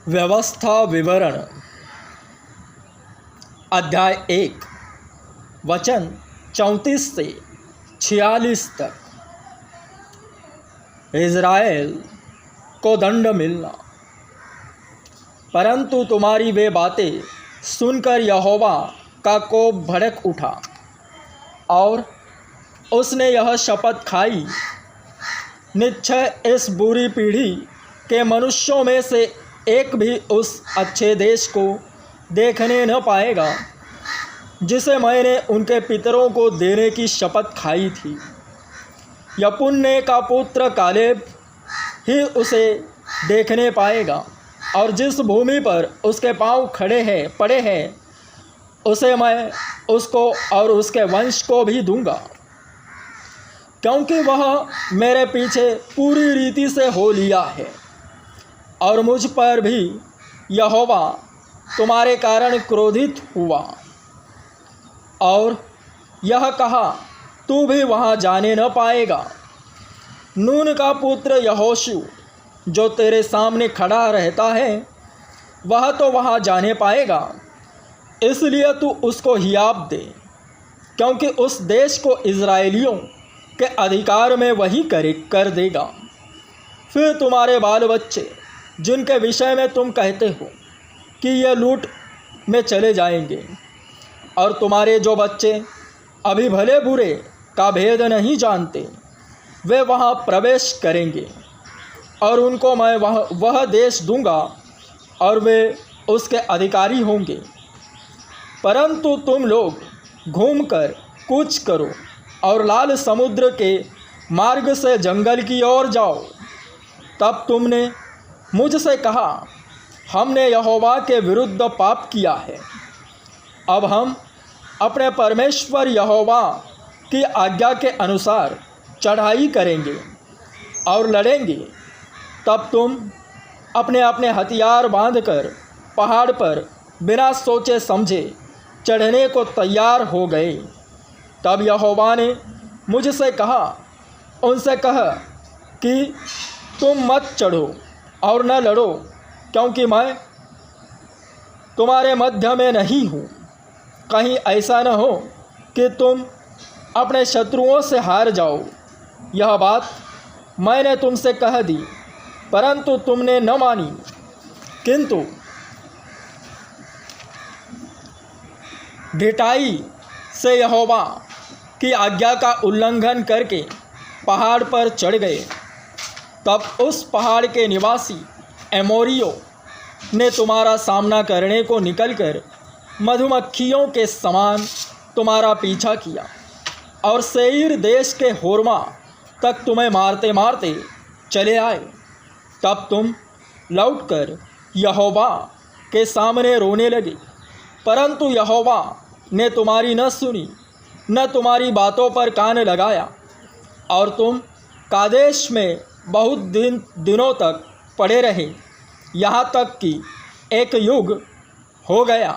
व्यवस्था विवरण अध्याय 1 वचन 34 से 46 तक। इज़राइल को दंड मिलना। परंतु तुम्हारी वे बातें सुनकर यहोवा का कोप भड़क उठा और उसने यह शपथ खाई, निश्चय इस बुरी पीढ़ी के मनुष्यों में से एक भी उस अच्छे देश को देखने न पाएगा जिसे मैंने उनके पितरों को देने की शपथ खाई थी। यपुन्ने का पुत्र कालेब ही उसे देखने पाएगा और जिस भूमि पर उसके पांव पड़े हैं उसे मैं उसको और उसके वंश को भी दूंगा, क्योंकि वह मेरे पीछे पूरी रीति से हो लिया है। और मुझ पर भी यहोवा तुम्हारे कारण क्रोधित हुआ और यह कहा, तू भी वहाँ जाने न पाएगा। नून का पुत्र यहोशू जो तेरे सामने खड़ा रहता है वह तो वहाँ जाने पाएगा, इसलिए तू उसको हियाब दे, क्योंकि उस देश को इज़राइलियों के अधिकार में वही कर देगा। फिर तुम्हारे बाल बच्चे जिनके विषय में तुम कहते हो कि ये लूट में चले जाएंगे, और तुम्हारे जो बच्चे अभी भले बुरे का भेद नहीं जानते, वे वहाँ प्रवेश करेंगे और उनको मैं वह देश दूंगा और वे उसके अधिकारी होंगे। परंतु तुम लोग घूमकर कूच करो और लाल समुद्र के मार्ग से जंगल की ओर जाओ। तब तुमने मुझसे कहा, हमने यहोवा के विरुद्ध पाप किया है। अब हम अपने परमेश्वर यहोवा की आज्ञा के अनुसार चढ़ाई करेंगे और लड़ेंगे। तब तुम अपने अपने हथियार बांधकर पहाड़ पर बिना सोचे समझे चढ़ने को तैयार हो गए। तब यहोवा ने मुझसे कहा, उनसे कह कि तुम मत चढ़ो और न लड़ो, क्योंकि मैं तुम्हारे मध्य में नहीं हूँ। कहीं ऐसा न हो कि तुम अपने शत्रुओं से हार जाओ। यह बात मैंने तुमसे कह दी, परंतु तुमने न मानी। किंतु ढिठाई से यहोवा की आज्ञा का उल्लंघन करके पहाड़ पर चढ़ गए। तब उस पहाड़ के निवासी एमोरियों ने तुम्हारा सामना करने को निकलकर मधुमक्खियों के समान तुम्हारा पीछा किया और सेईर देश के होर्मा तक तुम्हें मारते मारते चले आए। तब तुम लौटकर यहोवा के सामने रोने लगे, परंतु यहोवा ने तुम्हारी न सुनी, न तुम्हारी बातों पर कान लगाया, और तुम कादेश में बहुत दिनों तक पड़े रहे, यहाँ तक कि एक युग हो गया।